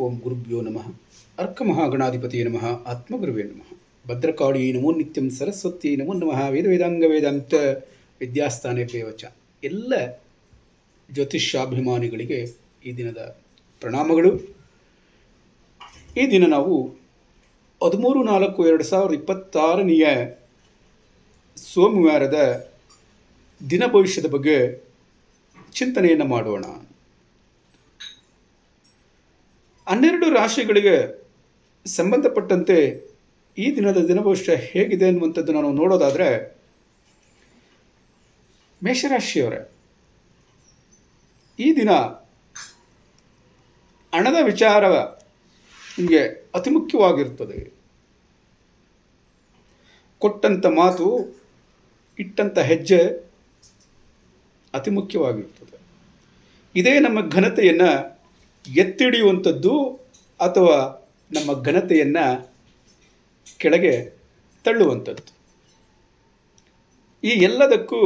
ಓಂ ಗುರುಭ್ಯೋ ನಮಃ. ಅರ್ಕಮಹಾಗಣಾಧಿಪತಿಯೇ ನಮಃ. ಆತ್ಮಗುರುವೇ ನಮಃ. ಭದ್ರಕಾಳಿ ನಮೋ ನಿತ್ಯಂ. ಸರಸ್ವತಿ ನಮೋ ನಮಃ. ವೇದ ವೇದಾಂಗ ವೇದಾಂತ ವಿದ್ಯಾಸ್ಥಾನೇ ಪೇವಚ. ಎಲ್ಲ ಜ್ಯೋತಿಷ್ಯಾಭಿಮಾನಿಗಳಿಗೆ ಈ ದಿನದ ಪ್ರಣಾಮಗಳು. ಈ ದಿನ ನಾವು 13/4/2026 ಸೋಮವಾರದ ದಿನ ಭವಿಷ್ಯದ ಬಗ್ಗೆ ಚಿಂತನೆಯನ್ನು ಮಾಡೋಣ. 12 ರಾಶಿಗಳಿಗೆ ಸಂಬಂಧಪಟ್ಟಂತೆ ಈ ದಿನದ ದಿನಭವಿಷ್ಯ ಹೇಗಿದೆ ಅನ್ನುವಂಥದ್ದು ನಾವು ನೋಡೋದಾದರೆ, ಮೇಷರಾಶಿಯವರೇ, ಈ ದಿನ ಹಣದ ವಿಚಾರ ನಿಮಗೆ ಅತಿ ಮುಖ್ಯವಾಗಿರ್ತದೆ. ಕೊಟ್ಟಂಥ ಮಾತು, ಇಟ್ಟಂಥ ಹೆಜ್ಜೆ ಅತಿ ಮುಖ್ಯವಾಗಿರ್ತದೆ. ಇದೇ ನಮ್ಮ ಘನತೆಯನ್ನು ಎತ್ತಿಡಿಯುವಂಥದ್ದು ಅಥವಾ ನಮ್ಮ ಘನತೆಯನ್ನು ಕೆಳಗೆ ತಳ್ಳುವಂಥದ್ದು. ಈ ಎಲ್ಲದಕ್ಕೂ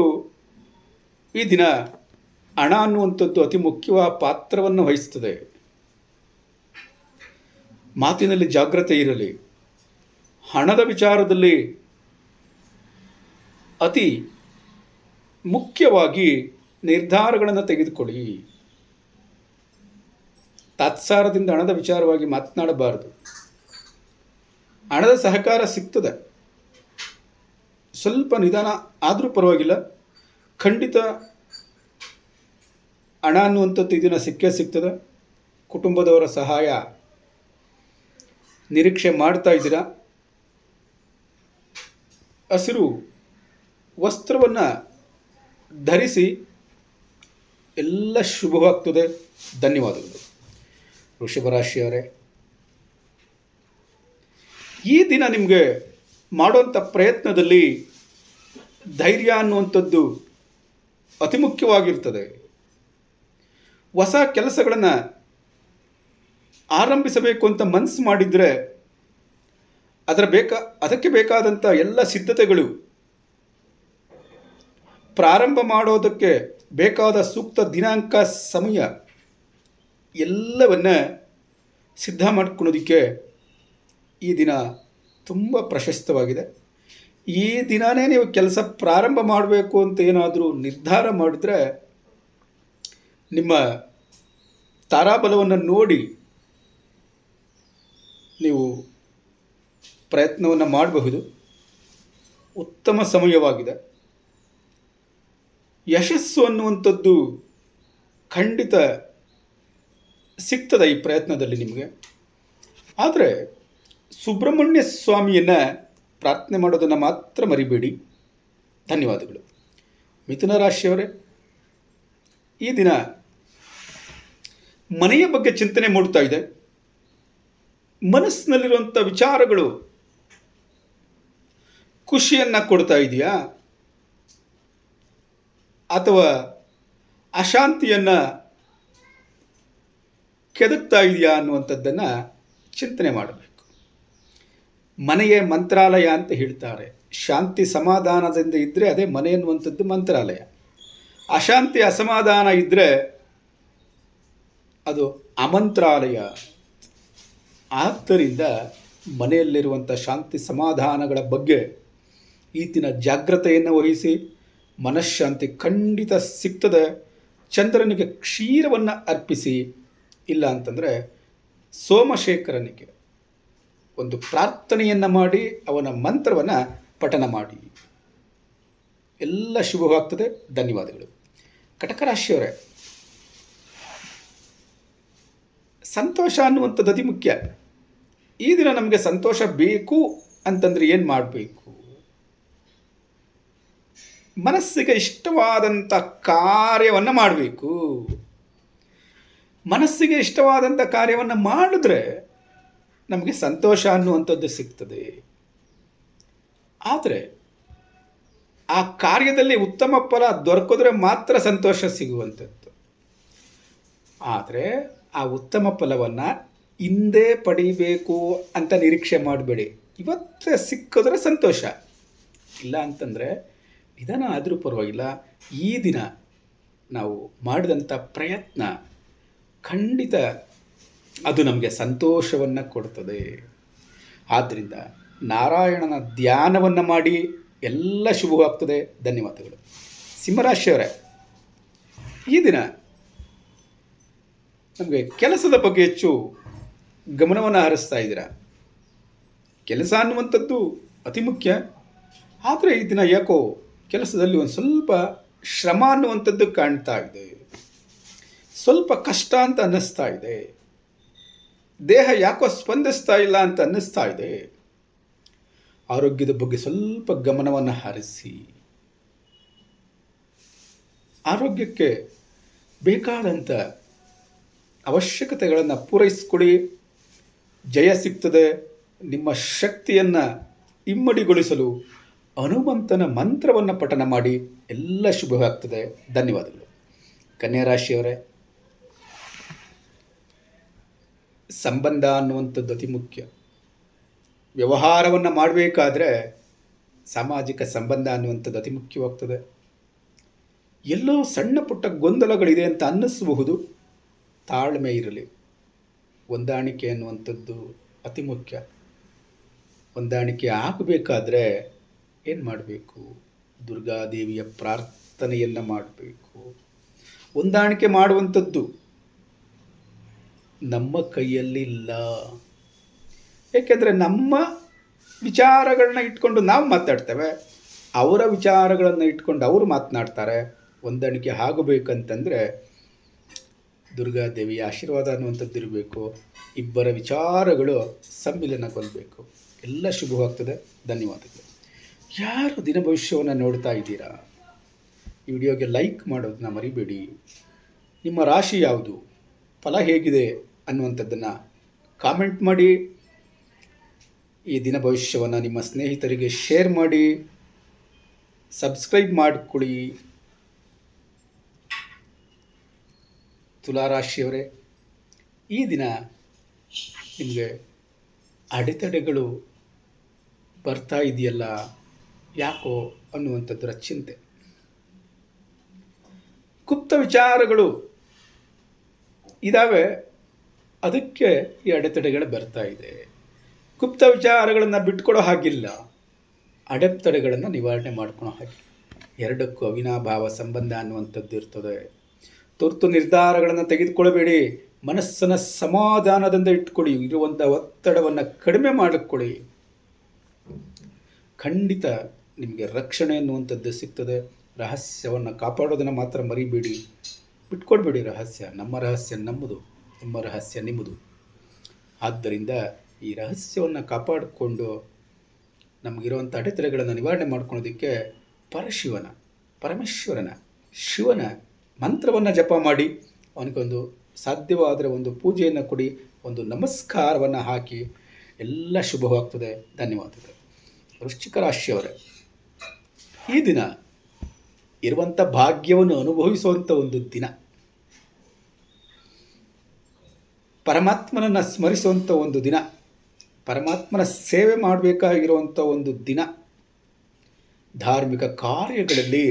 ಈ ದಿನ ಹಣ ಅನ್ನುವಂಥದ್ದು ಅತಿ ಮುಖ್ಯವಾದ ಪಾತ್ರವನ್ನು ವಹಿಸ್ತದೆ. ಮಾತಿನಲ್ಲಿ ಜಾಗ್ರತೆ ಇರಲಿ. ಹಣದ ವಿಚಾರದಲ್ಲಿ ಅತಿ ಮುಖ್ಯವಾಗಿ ನಿರ್ಧಾರಗಳನ್ನು ತೆಗೆದುಕೊಳ್ಳಿ. ತಾತ್ಸಾರದಿಂದ ಹಣದ ವಿಚಾರವಾಗಿ ಮಾತನಾಡಬಾರದು. ಹಣದ ಸಹಕಾರ ಸಿಗ್ತದೆ, ಸ್ವಲ್ಪ ನಿಧಾನ ಆದರೂ ಪರವಾಗಿಲ್ಲ. ಖಂಡಿತ ಹಣ ಅನ್ನುವಂಥದ್ದು ಇದನ್ನು ಸಿಕ್ಕೇ ಸಿಗ್ತದೆ. ಕುಟುಂಬದವರ ಸಹಾಯ ನಿರೀಕ್ಷೆ ಮಾಡ್ತಾ ಇದ್ದೀರಾ. ಹಸಿರು ವಸ್ತ್ರವನ್ನು ಧರಿಸಿ, ಎಲ್ಲ ಶುಭವಾಗ್ತದೆ. ಧನ್ಯವಾದಗಳು. ವೃಷಭ ರಾಶಿಯವರೇ, ಈ ದಿನ ನಿಮಗೆ ಮಾಡುವಂಥ ಪ್ರಯತ್ನದಲ್ಲಿ ಧೈರ್ಯ ಅನ್ನುವಂಥದ್ದು ಅತಿ ಮುಖ್ಯವಾಗಿರ್ತದೆ. ಹೊಸ ಕೆಲಸಗಳನ್ನು ಆರಂಭಿಸಬೇಕು ಅಂತ ಮನಸ್ಸು ಮಾಡಿದರೆ ಅದಕ್ಕೆ ಬೇಕಾದಂಥ ಎಲ್ಲ ಸಿದ್ಧತೆಗಳು, ಪ್ರಾರಂಭ ಮಾಡೋದಕ್ಕೆ ಬೇಕಾದ ಸೂಕ್ತ ದಿನಾಂಕ, ಸಮಯ ಎಲ್ಲವನ್ನ ಸಿದ್ಧ ಮಾಡ್ಕೊಳ್ಳೋದಕ್ಕೆ ಈ ದಿನ ತುಂಬ ಪ್ರಶಸ್ತವಾಗಿದೆ. ಈ ದಿನವೇ ನೀವು ಕೆಲಸ ಪ್ರಾರಂಭ ಮಾಡಬೇಕು ಅಂತ ಏನಾದರೂ ನಿರ್ಧಾರ ಮಾಡಿದ್ರೆ, ನಿಮ್ಮ ತಾರಾಬಲವನ್ನು ನೋಡಿ ನೀವು ಪ್ರಯತ್ನವನ್ನು ಮಾಡಬಹುದು. ಉತ್ತಮ ಸಮಯವಾಗಿದೆ. ಯಶಸ್ಸು ಅನ್ನುವಂಥದ್ದು ಖಂಡಿತ ಸಿಗ್ತದೆ ಈ ಪ್ರಯತ್ನದಲ್ಲಿ ನಿಮಗೆ. ಆದರೆ ಸುಬ್ರಹ್ಮಣ್ಯ ಸ್ವಾಮಿಯನ್ನು ಪ್ರಾರ್ಥನೆ ಮಾಡೋದನ್ನು ಮಾತ್ರ ಮರಿಬೇಡಿ. ಧನ್ಯವಾದಗಳು. ಮಿಥುನ ರಾಶಿಯವರೇ, ಈ ದಿನ ಮನೆಯ ಬಗ್ಗೆ ಚಿಂತನೆ ಮೂಡ್ತಾ ಇದೆ. ಮನಸ್ಸಿನಲ್ಲಿರುವಂಥ ವಿಚಾರಗಳು ಖುಷಿಯನ್ನು ಕೊಡ್ತಾ ಇದೆಯಾ ಅಥವಾ ಅಶಾಂತಿಯನ್ನು ಕೆದಕ್ತಾ ಇದೆಯಾ ಅನ್ನುವಂಥದ್ದನ್ನು ಚಿಂತನೆ ಮಾಡಬೇಕು. ಮನೆಯೇ ಮಂತ್ರಾಲಯ ಅಂತ ಹೇಳ್ತಾರೆ. ಶಾಂತಿ ಸಮಾಧಾನದಿಂದ ಇದ್ದರೆ ಅದೇ ಮನೆ ಅನ್ನುವಂಥದ್ದು ಮಂತ್ರಾಲಯ. ಅಶಾಂತಿ ಅಸಮಾಧಾನ ಇದ್ದರೆ ಅದು ಅಮಂತ್ರಾಲಯ. ಆದ್ದರಿಂದ ಮನೆಯಲ್ಲಿರುವಂಥ ಶಾಂತಿ ಸಮಾಧಾನಗಳ ಬಗ್ಗೆ ಈ ದಿನ ಜಾಗ್ರತೆಯನ್ನು ವಹಿಸಿ. ಮನಃಶಾಂತಿ ಖಂಡಿತ ಸಿಗ್ತದೆ. ಚಂದ್ರನಿಗೆ ಕ್ಷೀರವನ್ನು ಅರ್ಪಿಸಿ, ಇಲ್ಲ ಅಂತಂದರೆ ಸೋಮಶೇಖರನಿಗೆ ಒಂದು ಪ್ರಾರ್ಥನೆಯನ್ನು ಮಾಡಿ ಅವನ ಮಂತ್ರವನ್ನು ಪಠನ ಮಾಡಿ. ಎಲ್ಲ ಶುಭವಾಗ್ತದೆ. ಧನ್ಯವಾದಗಳು. ಕಟಕ ರಾಶಿಯವರೇ, ಸಂತೋಷ ಅನ್ನುವಂಥದ್ದು ಅತಿ ಮುಖ್ಯ. ಈ ದಿನ ನಮಗೆ ಸಂತೋಷ ಬೇಕು ಅಂತಂದರೆ ಏನು ಮಾಡಬೇಕು? ಮನಸ್ಸಿಗೆ ಇಷ್ಟವಾದಂಥ ಕಾರ್ಯವನ್ನು ಮಾಡಬೇಕು. ಮನಸ್ಸಿಗೆ ಇಷ್ಟವಾದಂಥ ಕಾರ್ಯವನ್ನು ಮಾಡಿದ್ರೆ ನಮಗೆ ಸಂತೋಷ ಅನ್ನುವಂಥದ್ದು ಸಿಗ್ತದೆ. ಆದರೆ ಆ ಕಾರ್ಯದಲ್ಲಿ ಉತ್ತಮ ಫಲ ದೊರಕಿದ್ರೆ ಮಾತ್ರ ಸಂತೋಷ ಸಿಗುವಂಥದ್ದು. ಆದರೆ ಆ ಉತ್ತಮ ಫಲವನ್ನು ಹಿಂದೆ ಪಡಿಬೇಕು ಅಂತ ನಿರೀಕ್ಷೆ ಮಾಡಬೇಡಿ. ಇವತ್ತೇ ಸಿಕ್ಕಿದ್ರೆ ಸಂತೋಷ, ಇಲ್ಲ ಅಂತಂದರೆ ನಿಧಾನ ಆದರೂ ಪರವಾಗಿಲ್ಲ. ಈ ದಿನ ನಾವು ಮಾಡಿದಂಥ ಪ್ರಯತ್ನ ಖಂಡಿತ ಅದು ನಮಗೆ ಸಂತೋಷವನ್ನು ಕೊಡ್ತದೆ. ಆದ್ದರಿಂದ ನಾರಾಯಣನ ಧ್ಯಾನವನ್ನು ಮಾಡಿ ಎಲ್ಲ ಶುಭವಾಗ್ತದೆ. ಧನ್ಯವಾದಗಳು. ಸಿಂಹರಾಶಿಯವರೇ, ಈ ದಿನ ನಮಗೆ ಕೆಲಸದ ಬಗ್ಗೆ ಹೆಚ್ಚು ಗಮನವನ್ನು ಹರಿಸ್ತಾ ಇದ್ದೀರಾ. ಕೆಲಸ ಅನ್ನುವಂಥದ್ದು ಅತಿ ಮುಖ್ಯ. ಆದರೆ ಈ ದಿನ ಯಾಕೋ ಕೆಲಸದಲ್ಲಿ ಒಂದು ಸ್ವಲ್ಪ ಶ್ರಮ ಅನ್ನುವಂಥದ್ದು ಕಾಣ್ತಾ ಇದೆ. ಸ್ವಲ್ಪ ಕಷ್ಟ ಅಂತ ಅನ್ನಿಸ್ತಾ ಇದೆ. ದೇಹ ಯಾಕೋ ಸ್ಪಂದಿಸ್ತಾ ಇಲ್ಲ ಅಂತ ಅನ್ನಿಸ್ತಾ ಇದೆ. ಆರೋಗ್ಯದ ಬಗ್ಗೆ ಸ್ವಲ್ಪ ಗಮನವನ್ನು ಹರಿಸಿ ಆರೋಗ್ಯಕ್ಕೆ ಬೇಕಾದಂಥ ಅವಶ್ಯಕತೆಗಳನ್ನು ಪೂರೈಸಿಕೊಡಿ. ಜಯ ಸಿಗ್ತದೆ. ನಿಮ್ಮ ಶಕ್ತಿಯನ್ನು ಇಮ್ಮಡಿಗೊಳಿಸಲು ಹನುಮಂತನ ಮಂತ್ರವನ್ನು ಪಠನ ಮಾಡಿ. ಎಲ್ಲ ಶುಭವಾಗ್ತದೆ. ಧನ್ಯವಾದಗಳು. ಕನ್ಯಾ ರಾಶಿಯವರೇ, ಸಂಬಂಧ ಅನ್ನುವಂಥದ್ದು ಅತಿ ಮುಖ್ಯ. ವ್ಯವಹಾರವನ್ನು ಮಾಡಬೇಕಾದ್ರೆ ಸಾಮಾಜಿಕ ಸಂಬಂಧ ಅನ್ನುವಂಥದ್ದು ಅತಿ ಮುಖ್ಯವಾಗ್ತದೆ. ಎಲ್ಲೋ ಸಣ್ಣ ಪುಟ್ಟ ಗೊಂದಲಗಳಿದೆ ಅಂತ ಅನ್ನಿಸಬಹುದು. ತಾಳ್ಮೆ ಇರಲಿ. ಹೊಂದಾಣಿಕೆ ಅನ್ನುವಂಥದ್ದು ಅತಿ ಮುಖ್ಯ. ಹೊಂದಾಣಿಕೆ ಆಗಬೇಕಾದ್ರೆ ಏನು ಮಾಡಬೇಕು? ದುರ್ಗಾದೇವಿಯ ಪ್ರಾರ್ಥನೆಯನ್ನು ಮಾಡಬೇಕು. ಹೊಂದಾಣಿಕೆ ಮಾಡುವಂಥದ್ದು ನಮ್ಮ ಕೈಯಲ್ಲಿಲ್ಲ. ಏಕೆಂದರೆ ನಮ್ಮ ವಿಚಾರಗಳನ್ನ ಇಟ್ಕೊಂಡು ನಾವು ಮಾತಾಡ್ತೇವೆ, ಅವರ ವಿಚಾರಗಳನ್ನು ಇಟ್ಕೊಂಡು ಅವರು ಮಾತನಾಡ್ತಾರೆ. ಹೊಂದಾಣಿಕೆ ಆಗಬೇಕಂತಂದರೆ ದುರ್ಗಾದೇವಿಯ ಆಶೀರ್ವಾದ ಅನ್ನುವಂಥದ್ದು ಇರಬೇಕು. ಇಬ್ಬರ ವಿಚಾರಗಳು ಸಮ್ಮಿಲನಗೊಳ್ಳಬೇಕು. ಎಲ್ಲ ಶುಭವಾಗ್ತದೆ. ಧನ್ಯವಾದಗಳು. ಯಾರು ದಿನ ಭವಿಷ್ಯವನ್ನು ನೋಡ್ತಾ ಇದ್ದೀರಾ, ಈ ವಿಡಿಯೋಗೆ ಲೈಕ್ ಮಾಡೋದನ್ನ ಮರಿಬೇಡಿ. ನಿಮ್ಮ ರಾಶಿ ಯಾವುದು, ಫಲ ಹೇಗಿದೆ ಅನ್ನುವಂಥದ್ದನ್ನು ಕಾಮೆಂಟ್ ಮಾಡಿ. ಈ ದಿನ ಭವಿಷ್ಯವನ್ನು ನಿಮ್ಮ ಸ್ನೇಹಿತರಿಗೆ ಶೇರ್ ಮಾಡಿ. ಸಬ್ಸ್ಕ್ರೈಬ್ ಮಾಡಿಕೊಳ್ಳಿ. ತುಲಾರಾಶಿಯವರೇ, ಈ ದಿನ ನಿಮಗೆ ಅಡೆತಡೆಗಳು ಬರ್ತಾ ಇದೆಯಲ್ಲ ಯಾಕೋ ಅನ್ನುವಂಥದ್ದರ ಚಿಂತೆ. ಗುಪ್ತ ವಿಚಾರಗಳು ಇದ್ದಾವೆ, ಅದಕ್ಕೆ ಈ ಅಡೆತಡೆಗಳು ಬರ್ತಾ ಇದೆ. ಗುಪ್ತ ವಿಚಾರಗಳನ್ನು ಬಿಟ್ಕೊಡೋ ಹಾಗಿಲ್ಲ, ಅಡೆತಡೆಗಳನ್ನು ನಿವಾರಣೆ ಮಾಡ್ಕೊಳೋ ಹಾಗೆ. ಎರಡಕ್ಕೂ ಅವಿನಾಭಾವ ಸಂಬಂಧ ಅನ್ನುವಂಥದ್ದು ಇರ್ತದೆ. ತುರ್ತು ನಿರ್ಧಾರಗಳನ್ನು ತೆಗೆದುಕೊಳ್ಳಬೇಡಿ. ಮನಸ್ಸನ್ನು ಸಮಾಧಾನದಿಂದ ಇಟ್ಕೊಳ್ಳಿ. ಇರುವಂಥ ಒತ್ತಡವನ್ನು ಕಡಿಮೆ ಮಾಡಿಕೊಳ್ಳಿ. ಖಂಡಿತ ನಿಮಗೆ ರಕ್ಷಣೆ ಅನ್ನುವಂಥದ್ದು ಸಿಗ್ತದೆ. ರಹಸ್ಯವನ್ನು ಕಾಪಾಡೋದನ್ನು ಮಾತ್ರ ಮರಿಬೇಡಿ. ಬಿಟ್ಕೊಡ್ಬೇಡಿ. ನಮ್ಮ ರಹಸ್ಯ ನಮ್ಮದು, ನಿಮ್ಮ ರಹಸ್ಯ ನಿಮ್ಮದು. ಆದ್ದರಿಂದ ಈ ರಹಸ್ಯವನ್ನು ಕಾಪಾಡಿಕೊಂಡು ನಮಗಿರುವಂಥ ಅಡೆತಡೆಗಳನ್ನು ನಿವಾರಣೆ ಮಾಡ್ಕೊಳ್ಳೋದಕ್ಕೆ ಪರಮೇಶ್ವರನ ಶಿವನ ಮಂತ್ರವನ್ನು ಜಪ ಮಾಡಿ, ಅವನಿಗೊಂದು ಸಾಧ್ಯವಾದರೆ ಒಂದು ಪೂಜೆಯನ್ನು ಕೊಡಿ, ಒಂದು ನಮಸ್ಕಾರವನ್ನು ಹಾಕಿ. ಎಲ್ಲ ಶುಭವಾಗ್ತದೆ. ಧನ್ಯವಾದಗಳು. ವೃಶ್ಚಿಕ ರಾಶಿಯವರೇ, ಈ ದಿನ ಇರುವಂಥ ಭಾಗ್ಯವನ್ನು ಅನುಭವಿಸುವಂಥ ಒಂದು ದಿನ. ಪರಮಾತ್ಮನನ್ನು ಸ್ಮರಿಸುವಂಥ ಒಂದು ದಿನ. ಪರಮಾತ್ಮನ ಸೇವೆ ಮಾಡಬೇಕಾಗಿರುವಂಥ ಒಂದು ದಿನ. ಧಾರ್ಮಿಕ ಕಾರ್ಯಗಳಲ್ಲಿ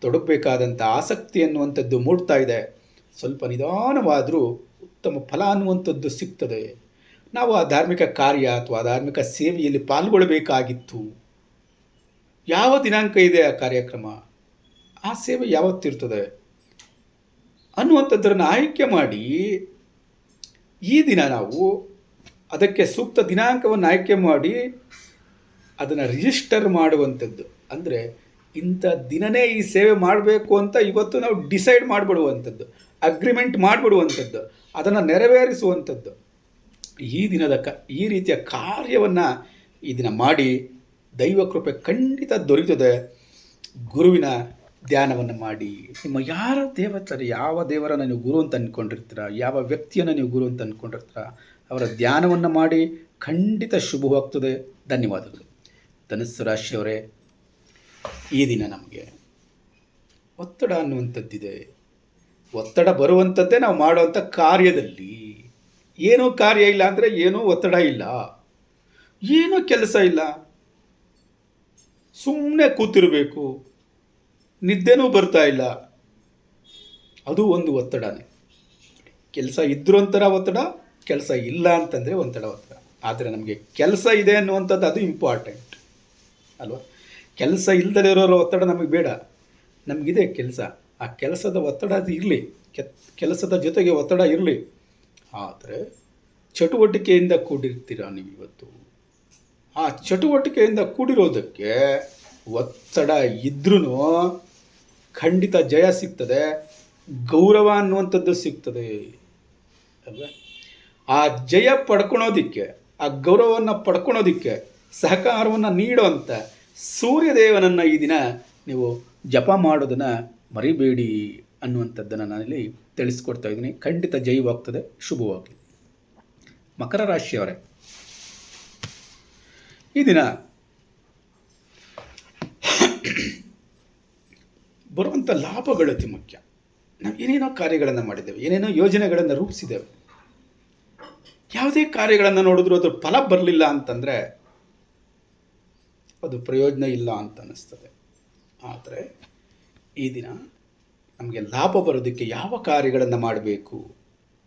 ತೊಡಗಬೇಕಾದಂಥ ಆಸಕ್ತಿ ಅನ್ನುವಂಥದ್ದು ಮೂಡ್ತಾ ಇದೆ. ಸ್ವಲ್ಪ ನಿಧಾನವಾದರೂ ಉತ್ತಮ ಫಲ ಅನ್ನುವಂಥದ್ದು ಸಿಗ್ತದೆ. ನಾವು ಆ ಧಾರ್ಮಿಕ ಕಾರ್ಯ ಅಥವಾ ಧಾರ್ಮಿಕ ಸೇವೆಯಲ್ಲಿ ಪಾಲ್ಗೊಳ್ಳಬೇಕಾಗಿತ್ತು. ಯಾವ ದಿನಾಂಕ ಇದೆ ಆ ಕಾರ್ಯಕ್ರಮ, ಆ ಸೇವೆ ಯಾವತ್ತಿರ್ತದೆ ಅನ್ನುವಂಥದ್ದನ್ನು ಆಯ್ಕೆ ಮಾಡಿ ಈ ದಿನ ನಾವು ಅದಕ್ಕೆ ಸೂಕ್ತ ದಿನಾಂಕವನ್ನು ಆಯ್ಕೆ ಮಾಡಿ ಅದನ್ನು ರಿಜಿಸ್ಟರ್ ಮಾಡುವಂಥದ್ದು. ಅಂದರೆ ಇಂಥ ದಿನನೇ ಈ ಸೇವೆ ಮಾಡಬೇಕು ಅಂತ ಇವತ್ತು ನಾವು ಡಿಸೈಡ್ ಮಾಡಿಬಿಡುವಂಥದ್ದು, ಅಗ್ರಿಮೆಂಟ್ ಮಾಡಿಬಿಡುವಂಥದ್ದು, ಅದನ್ನು ನೆರವೇರಿಸುವಂಥದ್ದು. ಈ ರೀತಿಯ ಕಾರ್ಯವನ್ನು ಈ ದಿನ ಮಾಡಿ ದೈವ ಕೃಪೆ ಖಂಡಿತ ದೊರೆಯುತ್ತದೆ. ಗುರುವಿನ ಧ್ಯಾನವನ್ನು ಮಾಡಿ. ನಿಮ್ಮ ಯಾವ ದೇವರನ್ನು ನೀವು ಗುರು ಅಂತ ಅಂದ್ಕೊಂಡಿರ್ತೀರ, ಯಾವ ವ್ಯಕ್ತಿಯನ್ನು ನೀವು ಗುರು ಅಂತ ಅಂದ್ಕೊಂಡಿರ್ತೀರ, ಅವರ ಧ್ಯಾನವನ್ನು ಮಾಡಿ. ಖಂಡಿತ ಶುಭವಾಗ್ತದೆ. ಧನ್ಯವಾದಗಳು. ಧನುಸ್ಸು ರಾಶಿಯವರೇ, ಈ ದಿನ ನಮಗೆ ಒತ್ತಡ ಅನ್ನುವಂಥದ್ದಿದೆ. ಒತ್ತಡ ಬರುವಂಥದ್ದೇ ನಾವು ಮಾಡುವಂಥ ಕಾರ್ಯದಲ್ಲಿ. ಏನೂ ಕಾರ್ಯ ಇಲ್ಲ ಅಂದರೆ ಏನೂ ಒತ್ತಡ ಇಲ್ಲ, ಏನೂ ಕೆಲಸ ಇಲ್ಲ, ಸುಮ್ಮನೆ ಕೂತಿರಬೇಕು, ನಿದ್ದೆನೂ ಬರ್ತಾ ಇಲ್ಲ, ಅದು ಒಂದು ಒತ್ತಡನೇ. ಕೆಲಸ ಇದ್ರೂ ಒಂಥರ ಒತ್ತಡ, ಕೆಲಸ ಇಲ್ಲ ಅಂತಂದರೆ ಒತ್ತಡ. ಆದರೆ ನಮಗೆ ಕೆಲಸ ಇದೆ ಅನ್ನುವಂಥದ್ದು ಅದು ಇಂಪಾರ್ಟೆಂಟ್ ಅಲ್ವಾ. ಕೆಲಸ ಇಲ್ಲದೇ ಇರೋರ ಒತ್ತಡ ನಮಗೆ ಬೇಡ, ನಮಗಿದೆ ಕೆಲಸ. ಆ ಕೆಲಸದ ಒತ್ತಡ ಅದು ಇರಲಿ, ಕೆಲಸದ ಜೊತೆಗೆ ಒತ್ತಡ ಇರಲಿ. ಆದರೆ ಚಟುವಟಿಕೆಯಿಂದ ಕೂಡಿರ್ತೀರ ನೀವು ಇವತ್ತು. ಆ ಚಟುವಟಿಕೆಯಿಂದ ಕೂಡಿರೋದಕ್ಕೆ ಒತ್ತಡ ಇದ್ರೂ ಖಂಡಿತ ಜಯ ಸಿಗ್ತದೆ, ಗೌರವ ಅನ್ನುವಂಥದ್ದು ಸಿಗ್ತದೆ ಅಲ್ವಾ. ಆ ಜಯ ಪಡ್ಕೊಳೋದಕ್ಕೆ, ಆ ಗೌರವವನ್ನು ಪಡ್ಕೊಳೋದಕ್ಕೆ ಸಹಕಾರವನ್ನು ನೀಡುವಂಥ ಸೂರ್ಯದೇವನನ್ನು ಈ ದಿನ ನೀವು ಜಪ ಮಾಡೋದನ್ನು ಮರಿಬೇಡಿ ಅನ್ನುವಂಥದ್ದನ್ನು ನಾನಿಲ್ಲಿ ತಿಳಿಸ್ಕೊಡ್ತಾ ಇದ್ದೀನಿ. ಖಂಡಿತ ಜಯವಾಗ್ತದೆ, ಶುಭವಾಗಲಿ. ಮಕರ ರಾಶಿಯವರೇ, ಈ ದಿನ ಬರುವಂಥ ಲಾಭಗಳು ಅತಿ ಮುಖ್ಯ. ನಾವು ಏನೇನೋ ಕಾರ್ಯಗಳನ್ನು ಮಾಡಿದ್ದೇವೆ, ಏನೇನೋ ಯೋಜನೆಗಳನ್ನು ರೂಪಿಸಿದ್ದೇವೆ. ಯಾವುದೇ ಕಾರ್ಯಗಳನ್ನು ನೋಡಿದ್ರೂ ಅದ್ರ ಫಲ ಬರಲಿಲ್ಲ ಅಂತಂದರೆ ಅದು ಪ್ರಯೋಜನ ಇಲ್ಲ ಅಂತ ಅನ್ನಿಸ್ತದೆ. ಆದರೆ ಈ ದಿನ ನಮಗೆ ಲಾಭ ಬರೋದಕ್ಕೆ ಯಾವ ಕಾರ್ಯಗಳನ್ನು ಮಾಡಬೇಕು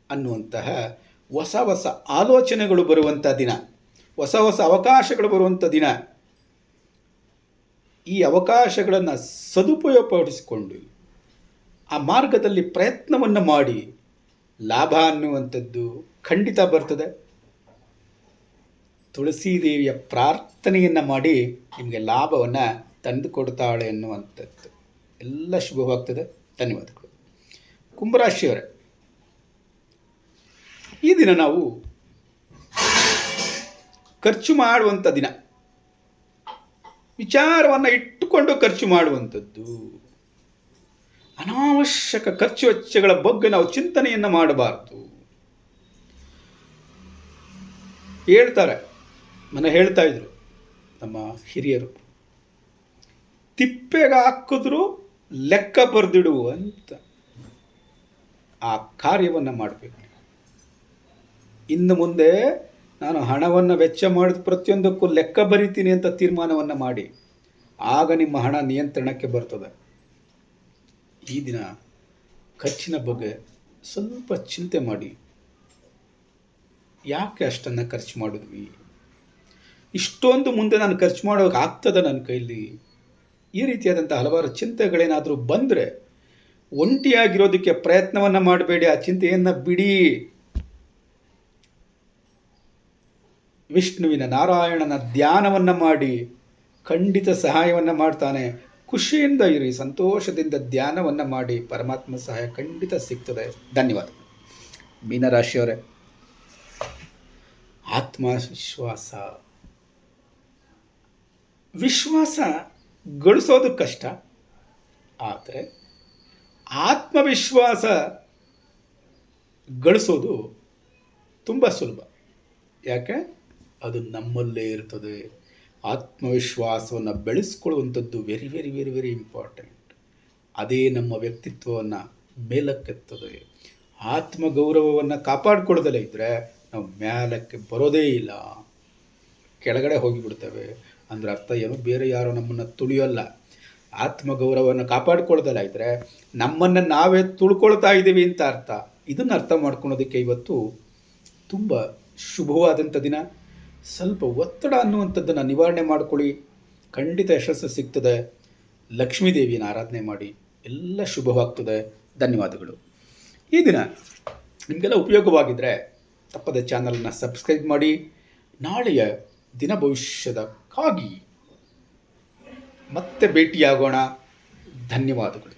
ಅನ್ನುವಂತಹ ಹೊಸ ಹೊಸ ಆಲೋಚನೆಗಳು ಬರುವಂಥ ದಿನ, ಹೊಸ ಹೊಸ ಅವಕಾಶಗಳು ಬರುವಂಥ ದಿನ. ಈ ಅವಕಾಶಗಳನ್ನು ಸದುಪಯೋಗಪಡಿಸಿಕೊಂಡು ಆ ಮಾರ್ಗದಲ್ಲಿ ಪ್ರಯತ್ನವನ್ನು ಮಾಡಿ ಲಾಭ ಅನ್ನುವಂಥದ್ದು ಖಂಡಿತ ಬರ್ತದೆ. ತುಳಸೀದೇವಿಯ ಪ್ರಾರ್ಥನೆಯನ್ನು ಮಾಡಿ ನಿಮಗೆ ಲಾಭವನ್ನು ತಂದುಕೊಡ್ತಾಳೆ ಅನ್ನುವಂಥದ್ದು. ಎಲ್ಲ ಶುಭವಾಗ್ತದೆ. ಧನ್ಯವಾದಗಳು. ಕುಂಭರಾಶಿಯವರೇ, ಈ ದಿನ ನಾವು ಖರ್ಚು ಮಾಡುವಂಥ ದಿನ, ವಿಚಾರವನ್ನು ಇಟ್ಟುಕೊಂಡು ಖರ್ಚು ಮಾಡುವಂಥದ್ದು. ಅನಾವಶ್ಯಕ ಖರ್ಚು ವೆಚ್ಚಗಳ ಬಗ್ಗೆ ನಾವು ಚಿಂತನೆಯನ್ನು ಮಾಡಬಾರ್ದು. ಹೇಳ್ತಾರೆ, ಹೇಳ್ತಾ ಇದ್ರು ನಮ್ಮ ಹಿರಿಯರು, ತಿಪ್ಪೆಗೆ ಹಾಕಿದ್ರು ಲೆಕ್ಕ ಬರೆದಿಡು ಅಂತ. ಆ ಕಾರ್ಯವನ್ನು ಮಾಡಬೇಕು. ಇನ್ನು ಮುಂದೆ ನಾನು ಹಣವನ್ನು ವೆಚ್ಚ ಮಾಡಿದ ಪ್ರತಿಯೊಂದಕ್ಕೂ ಲೆಕ್ಕ ಬರಿತೀನಿ ಅಂತ ತೀರ್ಮಾನವನ್ನು ಮಾಡಿ, ಆಗ ನಿಮ್ಮ ಹಣ ನಿಯಂತ್ರಣಕ್ಕೆ ಬರ್ತದೆ. ಈ ದಿನ ಖರ್ಚಿನ ಬಗ್ಗೆ ಸ್ವಲ್ಪ ಚಿಂತೆ ಮಾಡಿ, ಯಾಕೆ ಅಷ್ಟನ್ನು ಖರ್ಚು ಮಾಡಿದ್ವಿ, ಇಷ್ಟೊಂದು ಮುಂದೆ ನಾನು ಖರ್ಚು ಮಾಡೋಕೆ ಆಗ್ತದೆ ನನ್ನ ಕೈಲಿ, ಈ ರೀತಿಯಾದಂಥ ಹಲವಾರು ಚಿಂತೆಗಳೇನಾದರೂ ಬಂದರೆ ಒಂಟಿಯಾಗಿರೋದಕ್ಕೆ ಪ್ರಯತ್ನವನ್ನು ಮಾಡಬೇಡಿ. ಆ ಚಿಂತೆಯನ್ನು ಬಿಡಿ. ವಿಷ್ಣುವಿನ ನಾರಾಯಣನ ಧ್ಯಾನವನ್ನು ಮಾಡಿ, ಖಂಡಿತ ಸಹಾಯವನ್ನು ಮಾಡ್ತಾನೆ. ಖುಷಿಯಿಂದ ಇರಿ, ಸಂತೋಷದಿಂದ ಧ್ಯಾನವನ್ನು ಮಾಡಿ, ಪರಮಾತ್ಮ ಸಹಾಯ ಖಂಡಿತ ಸಿಗ್ತದೆ. ಧನ್ಯವಾದಗಳು. ಮೀನರಾಶಿಯವರೇ, ಆತ್ಮವಿಶ್ವಾಸ, ವಿಶ್ವಾಸ ಗಳಿಸೋದು ಕಷ್ಟ, ಆದರೆ ಆತ್ಮವಿಶ್ವಾಸ ಗಳಿಸೋದು ತುಂಬ ಸುಲಭ. ಯಾಕೆ? ಅದು ನಮ್ಮಲ್ಲೇ ಇರ್ತದೆ. ಆತ್ಮವಿಶ್ವಾಸವನ್ನು ಬೆಳೆಸ್ಕೊಳ್ಳುವಂಥದ್ದು very very very very important. ಅದೇ ನಮ್ಮ ವ್ಯಕ್ತಿತ್ವವನ್ನು ಮೇಲಕ್ಕೆತ್ತದೆ. ಆತ್ಮಗೌರವವನ್ನು ಕಾಪಾಡಿಕೊಳ್ಳದಲ್ಲೇ ಇದ್ದರೆ ನಾವು ಮೇಲಕ್ಕೆ ಬರೋದೇ ಇಲ್ಲ, ಕೆಳಗಡೆ ಹೋಗಿಬಿಡ್ತೇವೆ. ಅಂದರೆ ಅರ್ಥ ಏನು? ಬೇರೆ ಯಾರೋ ನಮ್ಮನ್ನು ತುಳಿಯೋಲ್ಲ. ಆತ್ಮಗೌರವವನ್ನು ಕಾಪಾಡಿಕೊಳ್ಳದಲ್ಲ ಇದ್ದರೆ ನಮ್ಮನ್ನು ನಾವೇ ತುಳ್ಕೊಳ್ತಾ ಇದ್ದೀವಿ ಅಂತ ಅರ್ಥ. ಇದನ್ನು ಅರ್ಥ ಮಾಡ್ಕೊಳೋದಕ್ಕೆ ಇವತ್ತು ತುಂಬ ಶುಭವಾದಂಥ ದಿನ. ಸ್ವಲ್ಪ ಒತ್ತಡ ಅನ್ನುವಂಥದ್ದನ್ನು ನಿವಾರಣೆ ಮಾಡಿಕೊಳ್ಳಿ, ಖಂಡಿತ ಯಶಸ್ಸು ಸಿಗ್ತದೆ. ಲಕ್ಷ್ಮೀದೇವಿಯನ್ನು ಆರಾಧನೆ ಮಾಡಿ, ಎಲ್ಲ ಶುಭವಾಗ್ತದೆ. ಧನ್ಯವಾದಗಳು. ಈ ದಿನ ನಿಮಗೆಲ್ಲ ಉಪಯೋಗವಾಗಿದ್ದರೆ ತಪ್ಪದ ಚಾನಲನ್ನು ಸಬ್ಸ್ಕ್ರೈಬ್ ಮಾಡಿ. ನಾಳೆಯ ದಿನ ಭವಿಷ್ಯದಕ್ಕಾಗಿ ಮತ್ತೆ ಭೇಟಿಯಾಗೋಣ. ಧನ್ಯವಾದಗಳು.